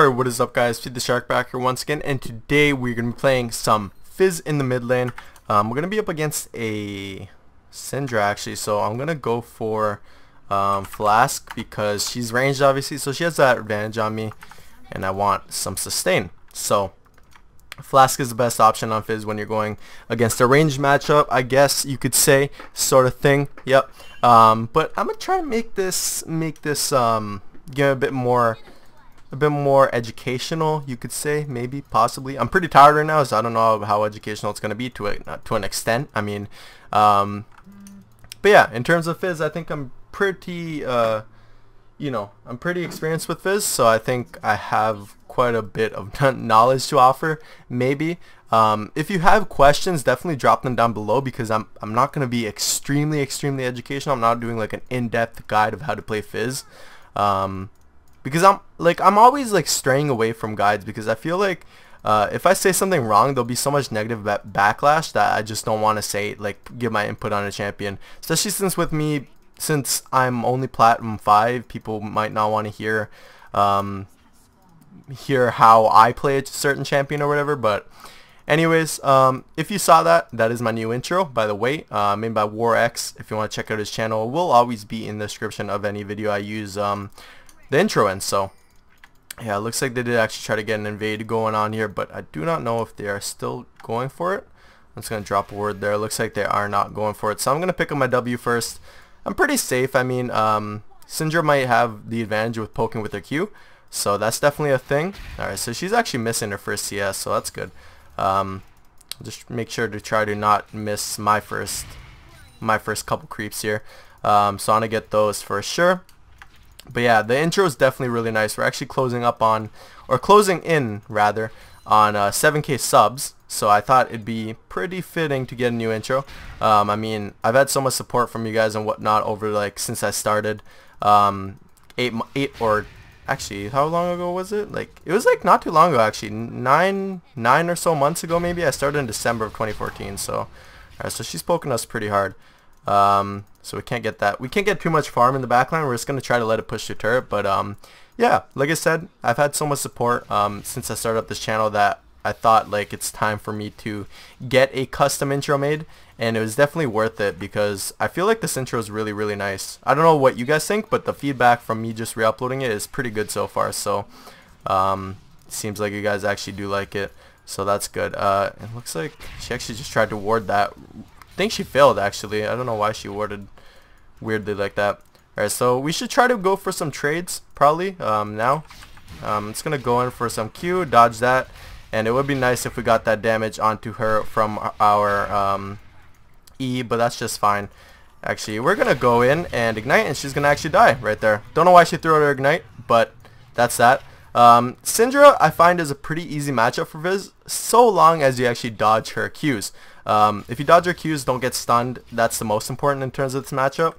Or what is up, guys? Feed the Shark back here once again, and today we're going to be playing some Fizz in the mid lane. We're going to be up against a Syndra actually, so I'm going to go for Flask because she's ranged obviously, so she has that advantage on me, and I want some sustain. So Flask is the best option on Fizz when you're going against a ranged matchup, I guess you could say, sort of thing. Yep. But I'm going to try to make this get a bit more educational, you could say, maybe, possibly. I'm pretty tired right now, so I don't know how educational it's going to be to an extent. I mean, but yeah, in terms of Fizz, I think I'm pretty, I'm pretty experienced with Fizz, so I think I have quite a bit of knowledge to offer, maybe. If you have questions, definitely drop them down below, because I'm not going to be extremely educational. I'm not doing like an in-depth guide of how to play Fizz. Because I'm always like straying away from guides, because I feel like if I say something wrong, there'll be so much negative backlash that I just don't want to say, like, give my input on a champion. Especially since I'm only Platinum 5, people might not want to hear how I play a certain champion or whatever. But anyways, if you saw that is my new intro, by the way, made by WarX. If you want to check out his channel, it will always be in the description of any video I use the intro in. So yeah, it looks like they did actually try to get an invade going on here, but I do not know if they are still going for it. I'm just going to drop a word there. It looks like they are not going for it, so I'm going to pick up my W first. I'm pretty safe. I mean, Syndra might have the advantage with poking with her Q, so that's definitely a thing. Alright, so she's actually missing her first CS, so that's good. Just make sure to try to not miss my first couple creeps here. So I'm going to get those for sure. But yeah, the intro is definitely really nice. We're actually closing in rather on 7K subs, so I thought it'd be pretty fitting to get a new intro. I mean, I've had so much support from you guys and whatnot over, like, since I started. 8 or actually, how long ago was it? Like, it was like not too long ago actually. Nine or so months ago maybe. I started in December of 2014. So, alright, so she's poking us pretty hard. So we can't get that. We can't get too much farm in the backline. We're just gonna try to let it push the turret. But yeah, like I said, I've had so much support since I started up this channel that I thought, like, it's time for me to get a custom intro made, and it was definitely worth it because I feel like this intro is really nice. I don't know what you guys think, but the feedback from me just re-uploading it is pretty good so far. So it seems like you guys actually do like it, so that's good. It looks like she actually just tried to ward that. I think she failed actually. I don't know why she warded weirdly like that. Alright, so we should try to go for some trades probably now. It's gonna go in for some Q, dodge that, and it would be nice if we got that damage onto her from our E, but that's just fine. Actually, we're gonna go in and ignite, and she's gonna actually die right there. Don't know why she threw out her ignite, but that's that. Syndra I find is a pretty easy matchup for Fizz, so long as you actually dodge her Qs. If you dodge her Qs, don't get stunned. That's the most important in terms of this matchup.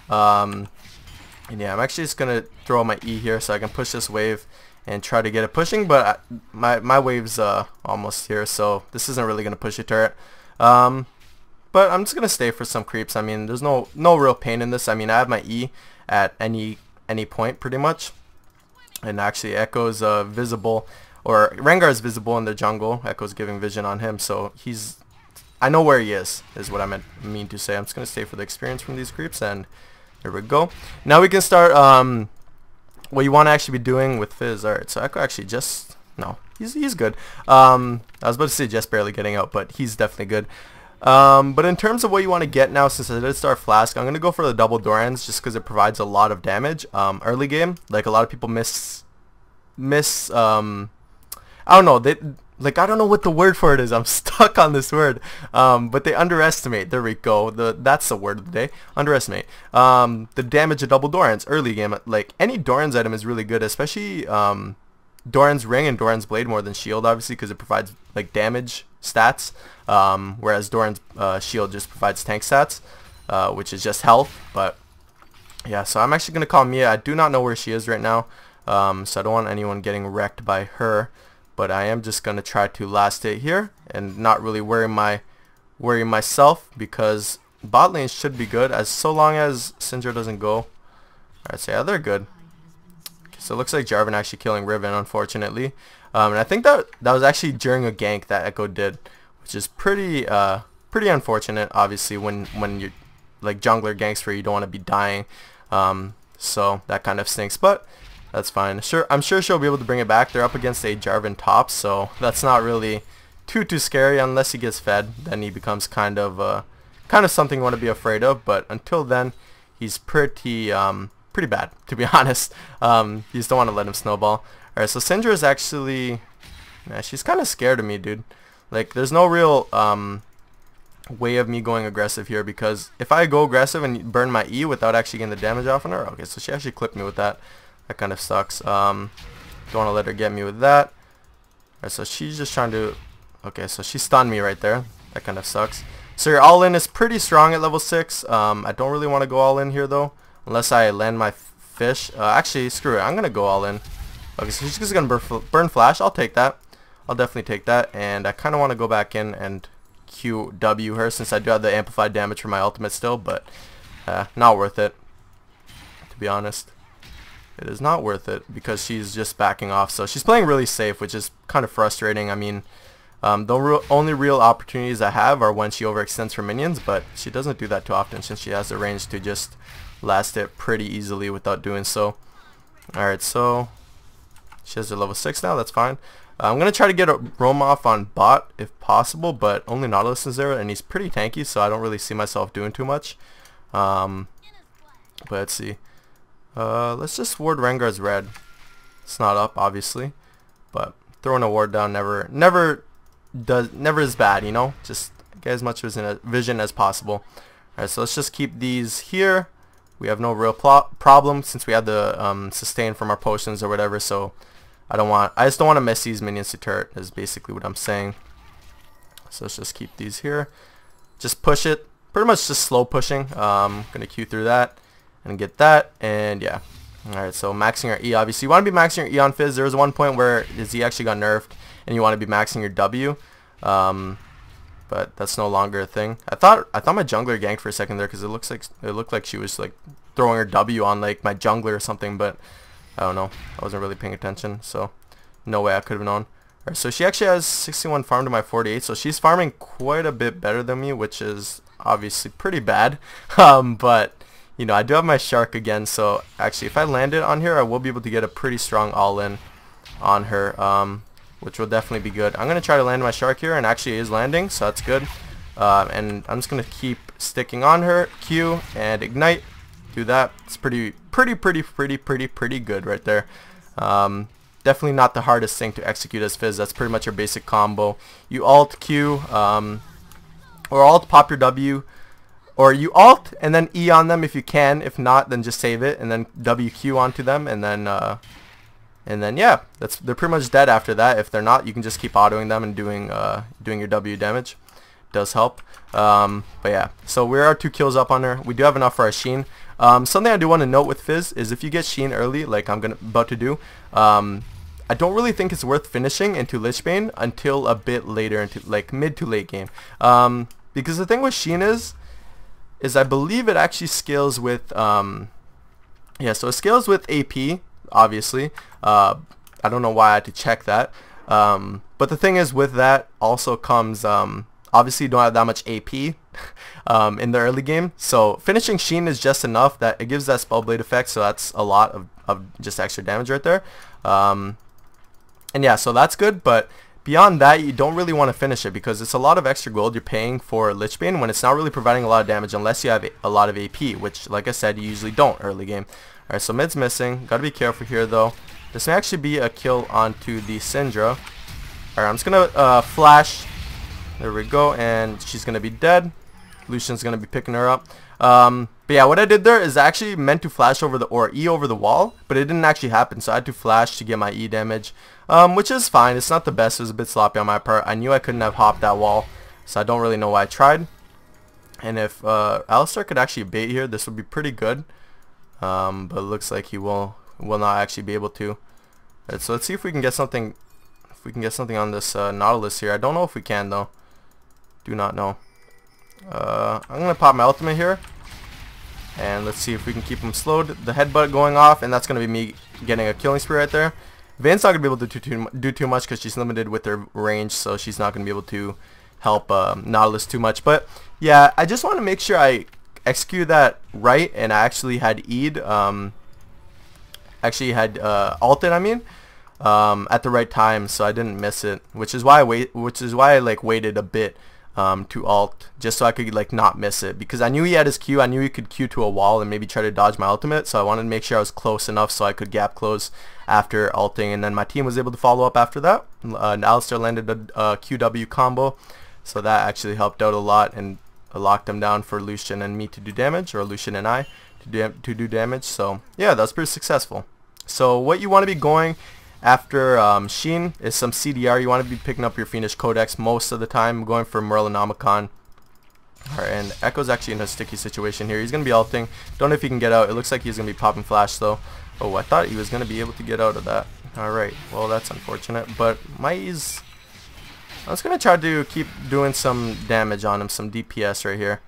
And yeah, I'm actually just gonna throw my E here so I can push this wave and try to get it pushing, but my wave's almost here, so this isn't really gonna push a turret. But I'm just gonna stay for some creeps. I mean, there's no real pain in this. I mean, I have my E at any point pretty much. And actually Echo's visible, or Rengar's visible in the jungle. Echo's giving vision on him, so I know where he is what I mean to say. I'm just going to stay for the experience from these creeps, and here we go. Now we can start what you want to actually be doing with Fizz. Alright, so Echo actually he's good. I was about to say just barely getting out, but he's definitely good. But in terms of what you want to get now, since I did start Flask, I'm going to go for the double Dorans just because it provides a lot of damage early game. Like, a lot of people I don't know, I don't know what the word for it is. I'm stuck on this word. But they underestimate. There we go. That's the word of the day. Underestimate. The damage of double Dorans early game. Like, any Doran's item is really good, especially Doran's Ring and Doran's Blade more than Shield, obviously, because it provides, like, damage stats, whereas Doran's Shield just provides tank stats, which is just health. But yeah, so I'm actually going to call Mia. I do not know where she is right now, so I don't want anyone getting wrecked by her, but I am just going to try to last hit here and not really worry myself, because bot lane should be good so long as Syndra doesn't go. Alright, so yeah, they're good. So it looks like Jarvan actually killing Riven, unfortunately. And I think that was actually during a gank that Echo did, which is pretty unfortunate. Obviously, when you like jungler ganks where you don't want to be dying, so that kind of stinks. But that's fine. I'm sure she'll be able to bring it back. They're up against a Jarvan top, so that's not really too scary unless he gets fed. Then he becomes kind of something you want to be afraid of. But until then, he's pretty bad, to be honest. You just don't want to let him snowball. Alright, so Syndra is actually, she's kind of scared of me, dude. Like, there's no real way of me going aggressive here, because if I go aggressive and burn my E without actually getting the damage off on her, okay, so she actually clipped me with that. That kind of sucks. Don't want to let her get me with that. Alright, so she's just trying to, okay, so she stunned me right there. That kind of sucks. So your all-in is pretty strong at level 6. I don't really want to go all-in here, though, unless I land my fish. Actually, screw it. I'm going to go all-in. Okay, so she's just going to burn flash. I'll take that. I'll definitely take that. And I kind of want to go back in and QW her, since I do have the amplified damage for my ultimate still, but not worth it, to be honest. It is not worth it, because she's just backing off. So she's playing really safe, which is kind of frustrating. I mean, the only real opportunities I have are when she overextends her minions, but she doesn't do that too often, since she has the range to just last it pretty easily without doing so. Alright, so she has her level 6 now. That's fine. I'm going to try to get a roam off on bot if possible, but only Nautilus is there, and he's pretty tanky, so I don't really see myself doing too much. But let's see. Let's just ward Rengar's red. It's not up, obviously, but throwing a ward down never is bad, you know. Just get as much vision as possible. Alright, so let's just keep these here. We have no real problem since we have the sustain from our potions or whatever, so I just don't want to miss these minions to turret, is basically what I'm saying. So let's just keep these here. Just push it. Pretty much just slow pushing. Gonna Q through that and get that, and yeah. Alright, so maxing our E, obviously. You want to be maxing your E on Fizz. There was one point where his E actually got nerfed, and you want to be maxing your W. But that's no longer a thing. I thought my jungler ganked for a second there, because it looked like she was like throwing her W on like my jungler or something, but I don't know. I wasn't really paying attention, so no way I could have known. Alright, so she actually has 61 farm to my 48, so she's farming quite a bit better than me, which is obviously pretty bad. But you know, I do have my shark again, so actually if I land it on here, I will be able to get a pretty strong all-in on her, which will definitely be good. I'm going to try to land my shark here, and actually it is landing, so that's good. And I'm just going to keep sticking on her, Q, and ignite. Do that. It's pretty good right there. Definitely not the hardest thing to execute as Fizz. That's pretty much your basic combo. You alt Q, or alt pop your W, or you alt and then E on them if you can. If not, then just save it and then WQ onto them, and then yeah, they're pretty much dead after that. If they're not, you can just keep autoing them and doing your W damage. Does help. But yeah, so we are 2 kills up on her. We do have enough for our Sheen. Something I do want to note with Fizz is if you get Sheen early, like I'm about to do, I don't really think it's worth finishing into Lichbane until a bit later, into like mid to late game. Because the thing with Sheen is I believe it actually scales with yeah, so it scales with AP, obviously. I don't know why I had to check that. But the thing is, with that also comes obviously you don't have that much AP in the early game, so finishing Sheen is just enough that it gives that Spellblade effect, so that's a lot of just extra damage right there. And yeah, so that's good, but beyond that, you don't really want to finish it, because it's a lot of extra gold you're paying for Lichbane when it's not really providing a lot of damage unless you have a lot of AP, which, like I said, you usually don't early game. Alright, so mid's missing. Gotta be careful here, though. This may actually be a kill onto the Syndra. Alright, I'm just gonna flash. There we go, and she's gonna be dead. Lucian's gonna be picking her up. But yeah, what I did there is I actually meant to flash over or E over the wall, but it didn't actually happen, so I had to flash to get my E damage, which is fine. It's not the best. It was a bit sloppy on my part. I knew I couldn't have hopped that wall, so I don't really know why I tried. And if Alistar could actually bait here, this would be pretty good. But it looks like he will not actually be able to. Right, so let's see if we can get something. If we can get something on this Nautilus here. I don't know if we can, though. Do not know. I'm gonna pop my ultimate here, and let's see if we can keep him slowed. The headbutt going off, and that's gonna be me getting a killing spree right there. Vayne's not going to be able to do too much because she's limited with her range, so she's not going to be able to help Nautilus too much. But yeah, I just want to make sure I execute that right, and I actually had E'd, ulted, I mean, at the right time, so I didn't miss it, which is why I like waited a bit to ult, just so I could like not miss it, because I knew he had his Q. I knew he could Q to a wall and maybe try to dodge my ultimate, so I wanted to make sure I was close enough so I could gap close after ulting, and then my team was able to follow up after that. Alistar landed a QW combo, so that actually helped out a lot and locked him down for Lucian and me to do damage, or Lucian and I to do damage. So yeah, that's pretty successful. So what you want to be going after Sheen is some CDR. You want to be picking up your Fiendish Codex most of the time, going for Merlinomicon. Alright, and Echo's actually in a sticky situation here. He's going to be ulting. Don't know if he can get out. It looks like he's going to be popping flash though. Oh, I thought he was going to be able to get out of that. Alright, well that's unfortunate. But I'm just going to try to keep doing some damage on him, some DPS right here.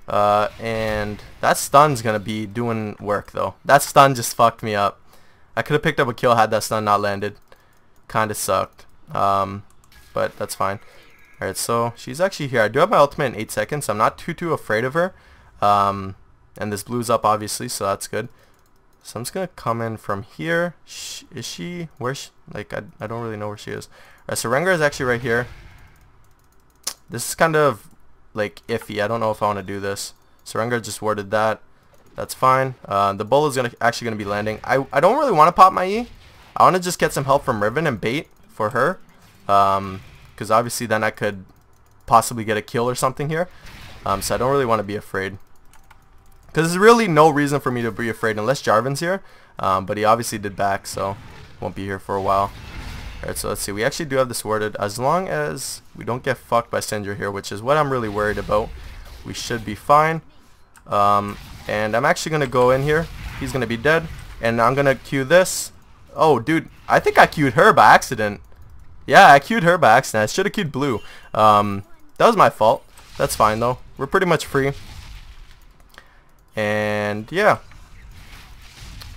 And that stun's going to be doing work though. That stun just fucked me up. I could have picked up a kill had that stun not landed. Kinda sucked. But that's fine. Alright, so she's actually here. I do have my ultimate in 8 seconds. So I'm not too afraid of her. And this blue's up obviously, so that's good. So I'm just gonna come in from here. Is she? Where's like I don't really know where she is. Alright, so Rengar is actually right here. This is kind of like iffy. I don't know if I want to do this. So Rengar just warded that. That's fine. The bull is actually gonna be landing. I don't really want to pop my E. I want to just get some help from Riven and bait for her. Because obviously then I could possibly get a kill or something here. So I don't really want to be afraid. Because there's really no reason for me to be afraid unless Jarvan's here. But he obviously did back, so won't be here for a while. Alright, so let's see. We actually do have this warded. As long as we don't get fucked by Syndra here, which is what I'm really worried about, we should be fine. And I'm actually going to go in here. He's going to be dead. And I'm going to Q this. Oh, dude. I think I Q'd her by accident. Yeah, I Q'd her by accident. I should have Q'd blue. That was my fault. That's fine, though. We're pretty much free. And, yeah.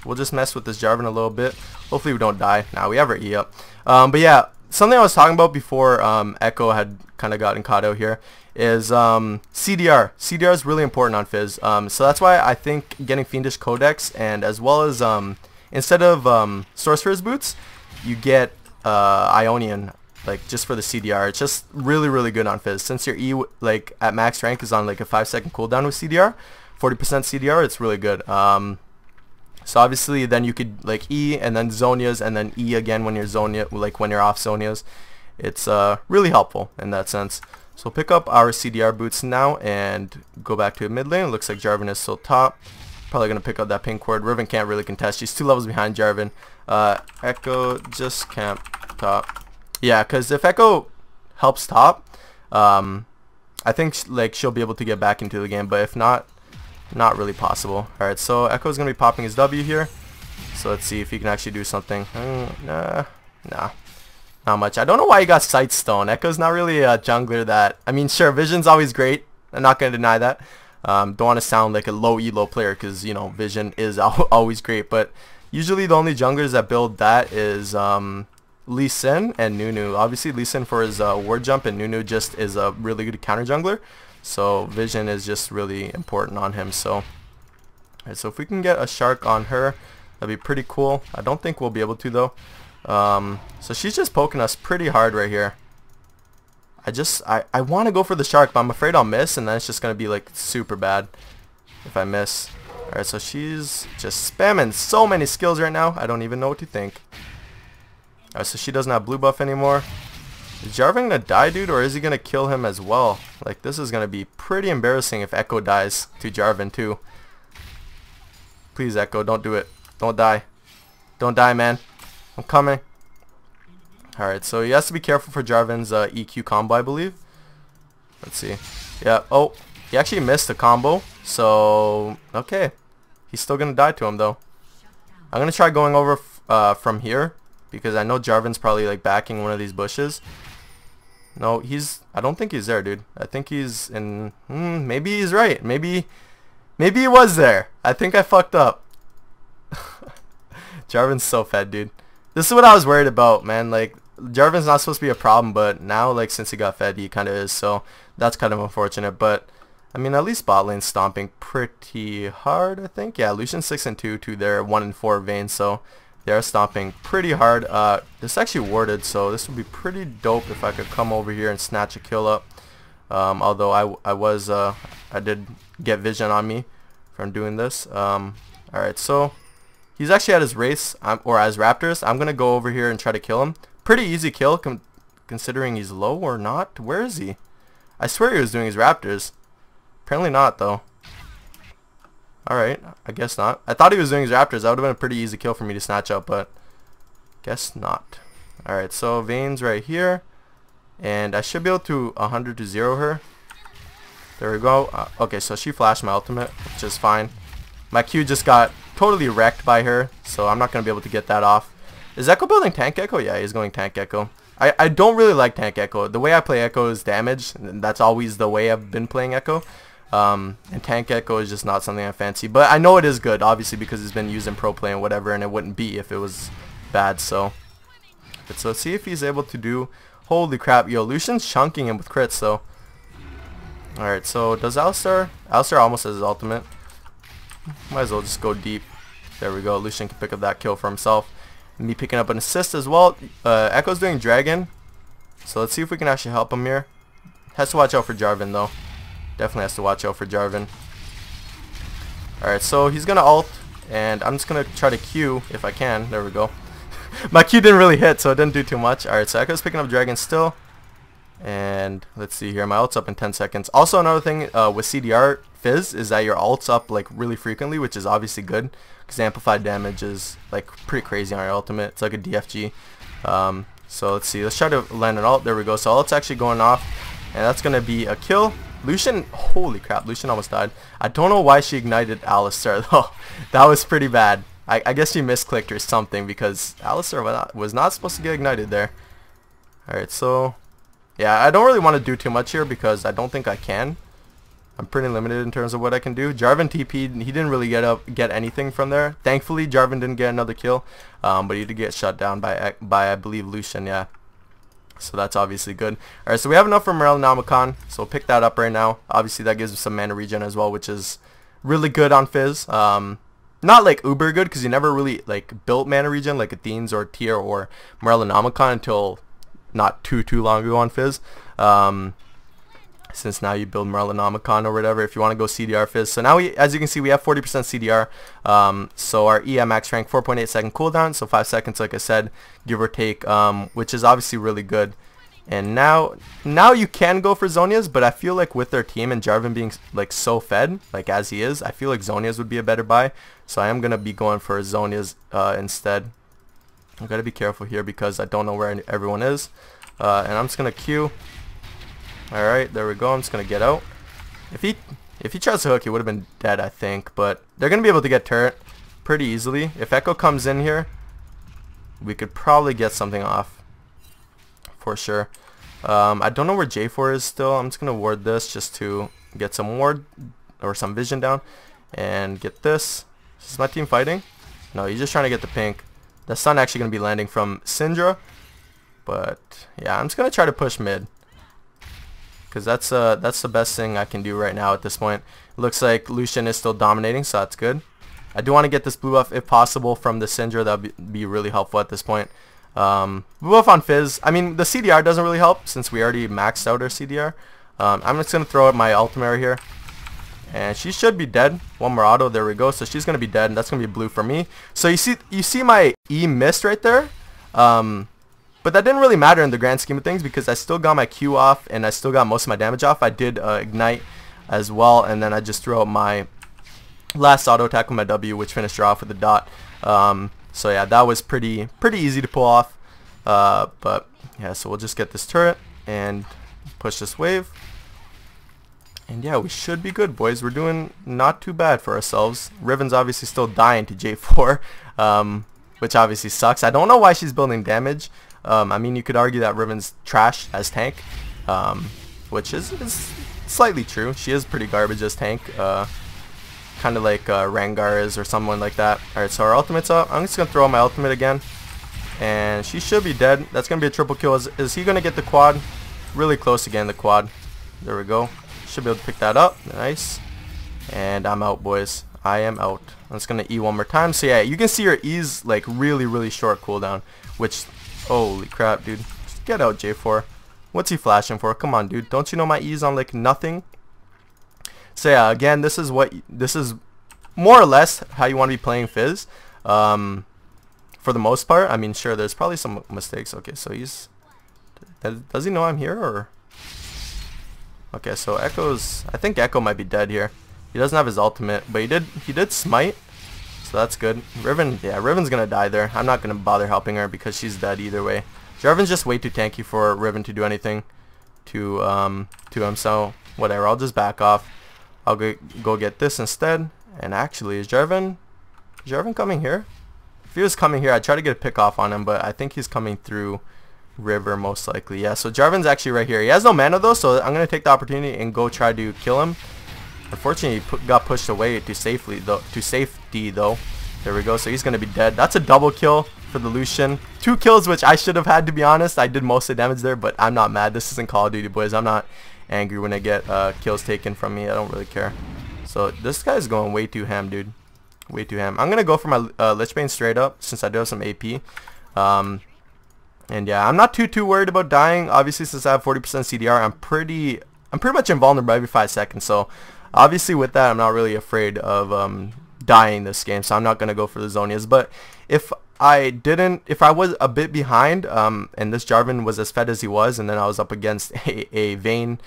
We'll just mess with this Jarvan a little bit. Hopefully we don't die. Now we have our E up. But, yeah. Something I was talking about before Echo had kind of gotten caught out here is CDR. CDR is really important on Fizz. So that's why I think getting Fiendish Codex, and as well as instead of Sorcerer's Boots, you get Ionian, like just for the CDR. It's just really good on Fizz. Since your E like at max rank is on like a 5-second cooldown with CDR, 40% CDR, it's really good. So obviously then you could like E and then Zhonya's and then E again when you're Zhonya, like when you're off Zhonya's. It's really helpful in that sense. So pick up our CDR boots now and go back to mid lane. It looks like Jarvan is still top. Probably going to pick up that pink ward. Riven can't really contest. She's 2 levels behind Jarvan. Echo just camp top. Yeah, because if Echo helps top, I think like she'll be able to get back into the game. But if not, not really possible. Alright, so Echo's going to be popping his W here. So let's see if he can actually do something. Nah. Not much. I don't know why he got Sightstone. Echo's not really a jungler that... I mean, sure, Vision's always great. I'm not going to deny that. Don't want to sound like a low elo player because, you know, Vision is always great. But usually the only junglers that build that is Lee Sin and Nunu. Obviously, Lee Sin for his ward jump, and Nunu just is a really good counter jungler. So Vision is just really important on him. So, right, so if we can get a Shark on her, that'd be pretty cool. I don't think we'll be able to, though. So she's just poking us pretty hard right here. I want to go for the Shark, but I'm afraid I'll miss, and then it's just going to be like super bad if I miss. Alright, so she's just spamming so many skills right now. I don't even know what to think. Alright, so she doesn't have blue buff anymore. Is Jarvan going to die, dude, or is he going to kill him as well? Like, this is going to be pretty embarrassing if Echo dies to Jarvan too. Please, Echo, don't do it. Don't die. Don't die, man. I'm coming. Alright, so he has to be careful for Jarvan's EQ combo, I believe. Let's see. Yeah, oh, he actually missed the combo. So, okay. He's still going to die to him, though. I'm going to try going over from here, because I know Jarvan's probably, like, backing one of these bushes. No, I don't think he's there, dude. I think he's in... maybe he's right. Maybe he was there. I think I fucked up. Jarvan's so fed, dude. This is what I was worried about, man. Like, Jarvan's not supposed to be a problem, but now, like, since he got fed, he kind of is. So that's kind of unfortunate. But I mean, at least bot lane's stomping pretty hard, I think. Yeah, Lucian's 6-2 to their 1-4 Vayne, so they're stomping pretty hard. This is actually warded, so this would be pretty dope if I could come over here and snatch a kill up. Although I did get vision on me from doing this. Alright, so he's actually at his race, or as Raptors. I'm going to go over here and try to kill him. Pretty easy kill, considering he's low or not. Where is he? I swear he was doing his Raptors. Apparently not, though. Alright, I guess not. I thought he was doing his Raptors. That would have been a pretty easy kill for me to snatch up, but guess not. Alright, so Vayne's right here. And I should be able to 100 to 0 her. There we go. Okay, so she flashed my ultimate, which is fine. My Q just got totally wrecked by her, so I'm not going to be able to get that off. Is Echo building Tank Echo? Yeah, he's going Tank Echo. I don't really like Tank Echo. The way I play Echo is damage, and that's always the way I've been playing Echo. And Tank Echo is just not something I fancy. But I know it is good, obviously, because it's been used in pro play and whatever, and it wouldn't be if it was bad, so. But so let's see if he's able to do... Holy crap, yo, Lucian's chunking him with crits, so. Alright, so does Alistar? Alistar almost has his ultimate. Might as well just go deep. There we go, Lucian can pick up that kill for himself. And me picking up an assist as well. Echo's doing Dragon. So let's see if we can actually help him here. Has to watch out for Jarvan though. Definitely has to watch out for Jarvan. Alright, so he's gonna ult. And I'm just gonna try to Q if I can. There we go. My Q didn't really hit, so it didn't do too much. Alright, so Echo's picking up Dragon still. And let's see here. My ult's up in 10 seconds. Also, another thing with CDR Fizz is that your ult's up like really frequently, which is obviously good. Because amplified damage is like pretty crazy on your ultimate. It's like a DFG. So let's see. Let's try to land an ult. There we go. So ult's actually going off. And that's going to be a kill. Lucian, holy crap. Lucian almost died. I don't know why she ignited Alistar though. That was pretty bad. I guess she misclicked or something because Alistar was not supposed to get ignited there. Alright, so yeah, I don't really want to do too much here because I don't think I can. I'm pretty limited in terms of what I can do. Jarvan TP'd. He didn't really get anything from there. Thankfully, Jarvan didn't get another kill, but he did get shut down by I believe Lucian. Yeah, so that's obviously good. All right, so we have enough for Morellonomicon, so we'll pick that up right now. Obviously, that gives us some mana regen as well, which is really good on Fizz. Not like uber good because you never really like built mana regen like Athene's or Tier or Morellonomicon until not too long ago on Fizz. Since now you build Morellonomicon or whatever if you want to go CDR Fizz. So now as you can see, we have 40% CDR. So our EM max rank 4.8 second cooldown, so 5 seconds like I said, give or take, which is obviously really good. And now you can go for Zhonya's, but I feel like with their team and Jarvan being like so fed, like as he is, I feel like Zhonya's would be a better buy. So I am going to be going for Zhonya's instead. I've got to be careful here because I don't know where everyone is. And I'm just going to Q. Alright, there we go. I'm just going to get out. If he tries to hook, he would have been dead, I think. But they're going to be able to get turret pretty easily. If Echo comes in here, we could probably get something off. For sure. I don't know where J4 is still. I'm just going to ward this just to get some ward or some vision down. And get this. Is my team fighting? No, he's just trying to get the pink. The Sun actually going to be landing from Syndra. But yeah, I'm just going to try to push mid. Because that's the best thing I can do right now at this point. It looks like Lucian is still dominating, so that's good. I do want to get this blue buff if possible from the Syndra. That would be really helpful at this point. Blue buff on Fizz. I mean, the CDR doesn't really help since we already maxed out our CDR. I'm just going to throw out my ultimate right here. And she should be dead. One more auto. There we go. So she's going to be dead, and that's going to be blue for me. So you see my E missed right there. But that didn't really matter in the grand scheme of things because I still got my Q off and I still got most of my damage off. I did ignite as well, and then I just threw out my last auto attack with my W, which finished her off with a dot. So yeah, that was pretty easy to pull off. But yeah, so we'll just get this turret and push this wave. And yeah, we should be good, boys. We're doing not too bad for ourselves. Riven's obviously still dying to J4, which obviously sucks. I don't know why she's building damage. I mean, you could argue that Riven's trash as tank, which is slightly true. She is pretty garbage as tank. kind of like Rengar is or someone like that. Alright, so our ultimate's up. I'm just going to throw out my ultimate again. And she should be dead. That's going to be a triple kill. Is he going to get the quad? Really close again, the quad. There we go. Should be able to pick that up. Nice. And I'm out, boys. I am out. I'm just going to E one more time. So yeah, you can see her E's like really short cooldown. Which, holy crap, dude. Just get out, J4. What's he flashing for? Come on, dude. Don't you know my E's on like nothing? So yeah, again, this is more or less how you want to be playing Fizz. For the most part. I mean, sure, there's probably some mistakes. Okay, so he's... Does he know I'm here, or... Okay, so Echo's... I think Echo might be dead here. He doesn't have his ultimate, but he did smite. So that's good. Riven, yeah, Riven's gonna die there. I'm not gonna bother helping her because she's dead either way. Jarvan's just way too tanky for Riven to do anything to him, so whatever. I'll just back off. I'll go get this instead. And actually, is Jarvan coming here? If he was coming here, I'd try to get a pick off on him, but I think he's coming through river most likely. Yeah, so Jarvan's actually right here. He has no mana though, so I'm going to take the opportunity and go try to kill him. Unfortunately, he got pushed away to safety though. There we go, so he's going to be dead. That's a double kill for the Lucian. 2 kills, which I should have had, to be honest. I did most of the damage there, but I'm not mad. This isn't Call of Duty, boys. I'm not angry when I get kills taken from me. I don't really care. So this guy's going way too ham, dude. Way too ham. I'm gonna go for my Lich Bane straight up since I do have some AP. And yeah, I'm not too worried about dying. Obviously, since I have 40% CDR, I'm pretty much invulnerable every 5 seconds. So obviously with that, I'm not really afraid of dying this game. So I'm not gonna go for the Zhonya's. But if I was a bit behind, and this Jarvan was as fed as he was, and then I was up against a Vayne,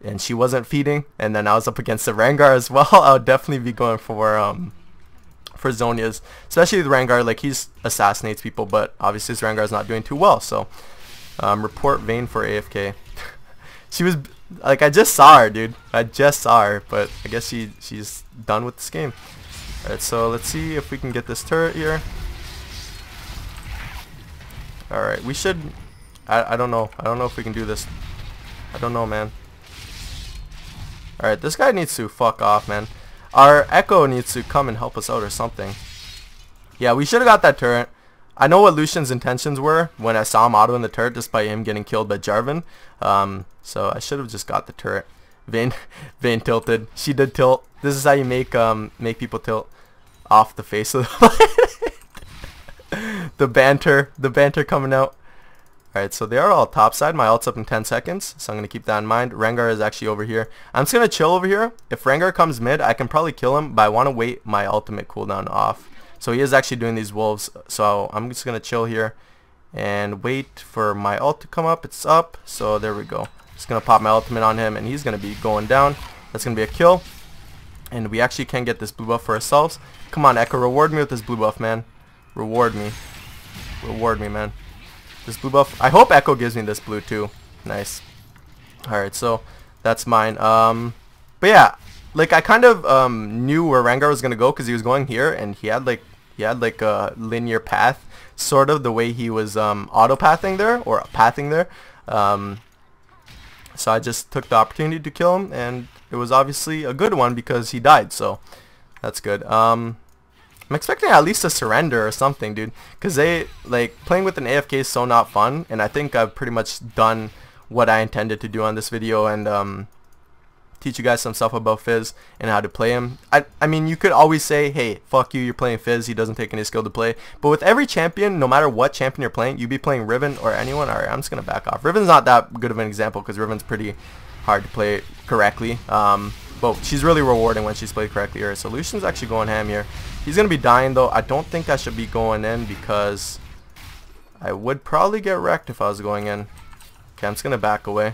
and she wasn't feeding, and then I was up against the Rengar as well, I would definitely be going for Zhonya's, especially the Rengar. Like, he assassinates people, but obviously this Rengar's not doing too well. So report Vayne for AFK. She was like, I just saw her, dude. I just saw her, but I guess she's done with this game. Alright, so let's see if we can get this turret here. Alright, we should... I don't know. I don't know if we can do this. I don't know, man. Alright, this guy needs to fuck off, man. Our Echo needs to come and help us out or something. Yeah, we should have got that turret. I know what Lucian's intentions were when I saw him auto in the turret just by him getting killed by Jarvan. So I should have just got the turret. Vayne tilted. She did tilt. This is how you make people tilt off the face of the the banter coming out. Alright, so they are all topside. My ult's up in 10 seconds, so I'm going to keep that in mind. Rengar is actually over here. I'm just going to chill over here. If Rengar comes mid, I can probably kill him, but I want to wait my ultimate cooldown off. So he is actually doing these wolves, so I'm just going to chill here and wait for my ult to come up. It's up, so there we go. Just going to pop my ultimate on him, and he's going to be going down. That's going to be a kill, and we actually can get this blue buff for ourselves. Come on, Echo, reward me with this blue buff, man. Reward me. Reward me, man. This blue buff. I hope Echo gives me this blue too. Nice. Alright, so that's mine. But yeah, like I kind of knew where Rengar was gonna go because he was going here, and he had like a linear path, sort of the way he was auto pathing there or pathing there. So I just took the opportunity to kill him, and it was obviously a good one because he died. So that's good. I'm expecting at least a surrender or something, dude, because playing with an AFK is so not fun, and I think I've pretty much done what I intended to do on this video, and teach you guys some stuff about Fizz and how to play him. I mean, you could always say, hey, fuck you, you're playing Fizz, he doesn't take any skill to play, but with every champion, no matter what champion you're playing, you'd be playing Riven or anyone. Alright, I'm just gonna back off. Riven's not that good of an example because Riven's pretty hard to play correctly. But she's really rewarding when she's played correctly. Her Solution's actually going ham here. He's going to be dying though. I don't think I should be going in because I would probably get wrecked if I was going in. Okay, I'm just going to back away.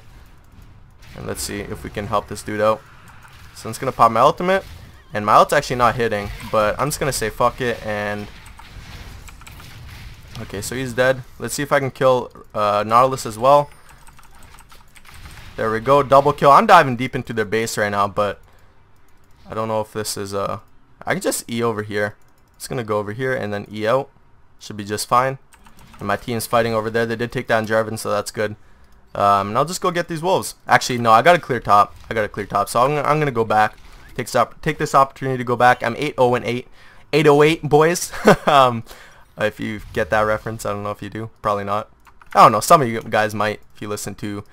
And let's see if we can help this dude out. So I'm just going to pop my ultimate. And my ult's actually not hitting. But I'm just going to say fuck it and... Okay, so he's dead. Let's see if I can kill Nautilus as well. There we go, double kill. I'm diving deep into their base right now, but I don't know if this is I can just E over here. Just gonna go over here and then E out. Should be just fine. And my team's fighting over there. They did take down Jarvan, so that's good. And I'll just go get these wolves. Actually, no, I got a clear top. So I'm gonna go back take this opportunity to go back. I'm 8-0-8. 808 boys. If you get that reference, I don't know if you do. Probably not. I don't know. Some of you guys might if you listen to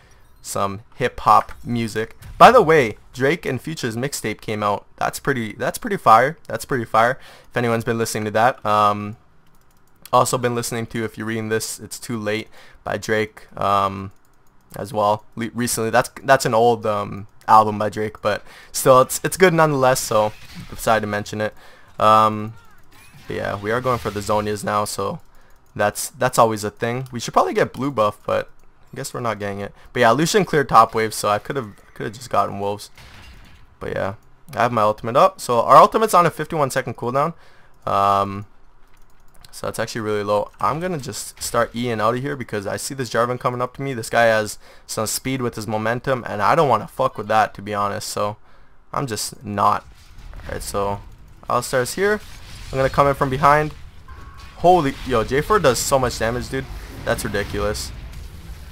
some hip hop music. By the way, Drake and Future's mixtape came out. That's pretty fire. That's pretty fire. If anyone's been listening to that. Also been listening to, if you're reading this, It's Too Late by Drake as well. Recently, that's an old album by Drake, but still it's good nonetheless, so decided to mention it. But yeah, we are going for the Zhonya's now, so that's always a thing. We should probably get blue buff, but I guess we're not getting it. But yeah, Lucian cleared top wave, so I could have just gotten wolves. But yeah, I have my ultimate up. So our ultimate's on a 51-second cooldown. So it's actually really low. I'm gonna just start E'ing out of here because I see this Jarvan coming up to me. This guy has some speed with his momentum, and I don't want to fuck with that, to be honest. So I'm just not. Alright, so Alistar's here. I'm gonna come in from behind. Holy, yo, J4 does so much damage, dude. That's ridiculous.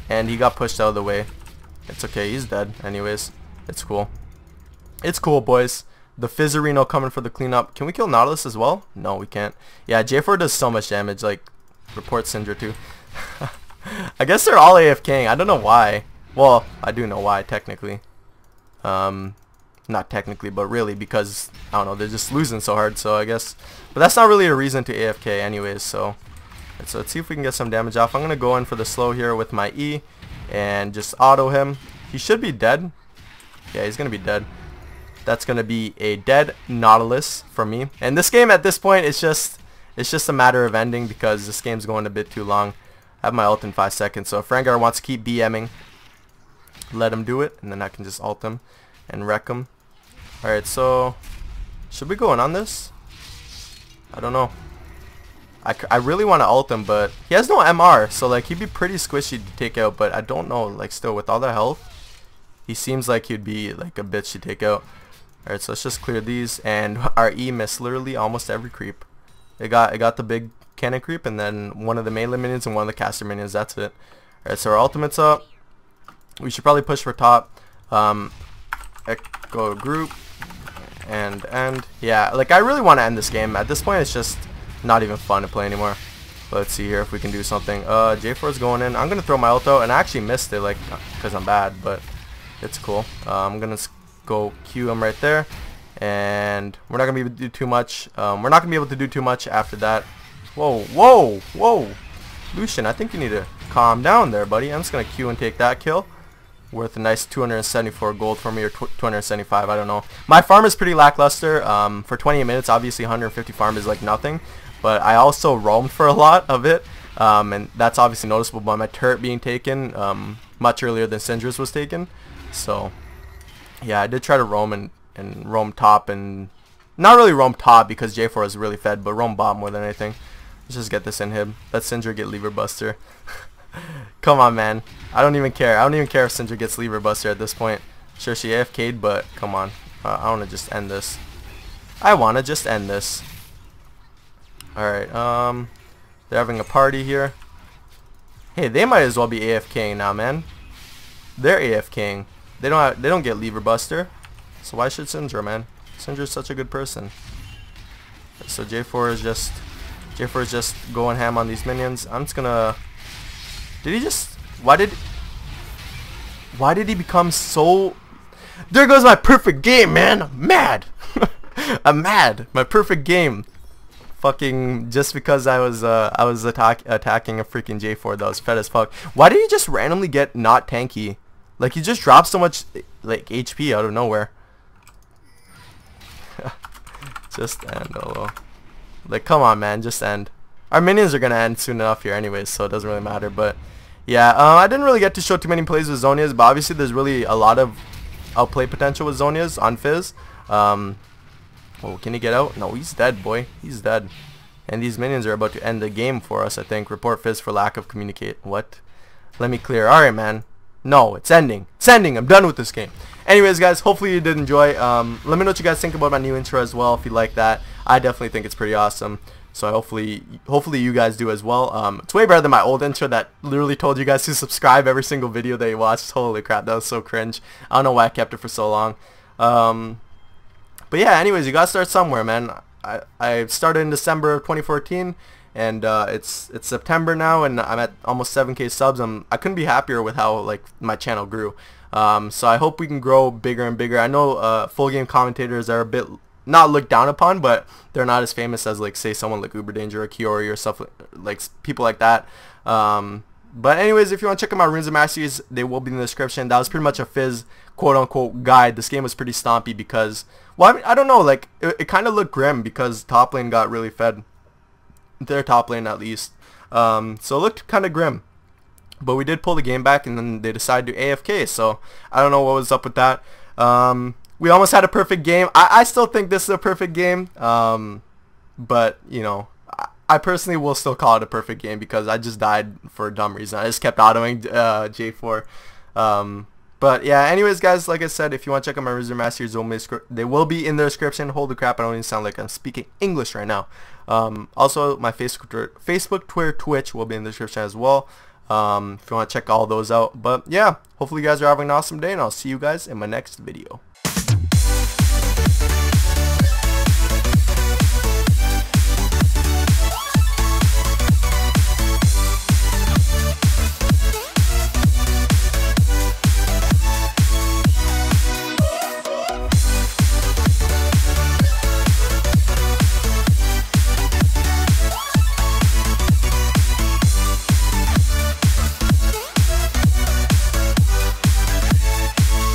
And he got pushed out of the way. It's okay, he's dead anyways. It's cool. It's cool, boys. The Fizzerino coming for the cleanup. Can we kill Nautilus as well? No, we can't. Yeah, J4 does so much damage. Like, report Syndra too. I guess they're all AFKing. I don't know why. Well, I do know why, technically. Not technically, but really because, I don't know, they're just losing so hard, so I guess. But that's not really a reason to AFK anyways, so let's see if we can get some damage off. I'm going to go in for the slow here with my E and just auto him. He should be dead. Yeah, he's going to be dead. That's going to be a dead Nautilus from me. And this game at this point, it's just a matter of ending because this game's going a bit too long. I have my ult in 5 seconds, so if Rengar wants to keep BMing, let him do it, and then I can just ult him and wreck him. Alright, so should we go in on this? I don't know. I really want to ult him, but he has no MR, so like he'd be pretty squishy to take out, but I don't know, like still with all the health, he seems like he'd be like a bitch to take out. Alright, so let's just clear these, and our E missed literally almost every creep. It got the big cannon creep, and then one of the melee minions and one of the caster minions, that's it. Alright, so our ultimate's up. We should probably push for top. Echo group. And yeah, like I really want to end this game. At this point, it's just not even fun to play anymore. But let's see here if we can do something. J4's going in. I'm gonna throw my ult out, and I actually missed it, like, because I'm bad, but it's cool. I'm gonna go Q him right there, and we're not gonna be able to do too much. We're not gonna be able to do too much after that. Whoa, whoa, whoa, Lucian, I think you need to calm down there, buddy. I'm just gonna Q and take that kill. Worth a nice 274 gold for me, or 275, I don't know. My farm is pretty lackluster. For 28 minutes, obviously 150 farm is like nothing, but I also roamed for a lot of it, and that's obviously noticeable by my turret being taken much earlier than Syndra's was taken. So yeah, I did try to roam and roam top, and not really roam top because J4 is really fed, but roam bot more than anything. Let's just get this inhib. Let Syndra get Lever Buster. Come on, man. I don't even care. I don't even care if Syndra gets Lever Buster at this point. Sure, she AFK'd, but come on. I want to just end this. I want to just end this. Alright, they're having a party here. Hey, they might as well be AFKing now, man. They're AFKing. They don't get Lever Buster. So why should Syndra, man? Syndra's such a good person. So J4 is just going ham on these minions. I'm just gonna. Did he just? Why did he become so? There goes my perfect game, man. I'm mad. I'm mad. My perfect game. Fucking just because I was attacking a freaking J4 that was fed as fuck. Why did he just randomly get not tanky? Like he just dropped so much like HP out of nowhere. Just end, hello. Like come on, man, just end. Our minions are gonna end soon enough here anyways, so it doesn't really matter. But yeah, I didn't really get to show too many plays with Zhonya's, but obviously there's really a lot of outplay potential with Zhonya's on Fizz. Oh, can he get out? No, he's dead, boy. He's dead. And these minions are about to end the game for us, I think. Report Fizz for lack of communicate. What? Let me clear. Alright, man. No, it's ending. It's ending. I'm done with this game. Anyways, guys, hopefully you did enjoy. Let me know what you guys think about my new intro as well, if you like that. I definitely think it's pretty awesome. So hopefully you guys do as well. It's way better than my old intro that literally told you guys to subscribe every single video that you watched. Holy crap, that was so cringe. I don't know why I kept it for so long. But yeah, anyways, you gotta start somewhere, man. I started in December of 2014, and it's September now, and I'm at almost 7K subs. I couldn't be happier with how like my channel grew. So I hope we can grow bigger and bigger. I know full game commentators are a bit not looked down upon, but they're not as famous as like say someone like Uber Danger or Kiori or stuff like people like that. But anyways, if you want to check out my Runes of Masteries, they will be in the description. That was pretty much a Fizz quote-unquote guide. This game was pretty stompy because, well, I mean, I don't know, like, it kind of looked grim because top lane got really fed. Their top lane, at least. So it looked kind of grim. But we did pull the game back, and then they decided to AFK, so I don't know what was up with that. We almost had a perfect game. I still think this is a perfect game, but, you know, I personally will still call it a perfect game because I just died for a dumb reason. I just kept autoing J4. But yeah, anyways, guys, like I said, if you want to check out my Runes of Masteries, they will be in the description. Holy crap, I don't even sound like I'm speaking English right now. Also, my Facebook, Twitter, Twitch will be in the description as well. If you want to check all those out. But yeah, hopefully you guys are having an awesome day, and I'll see you guys in my next video.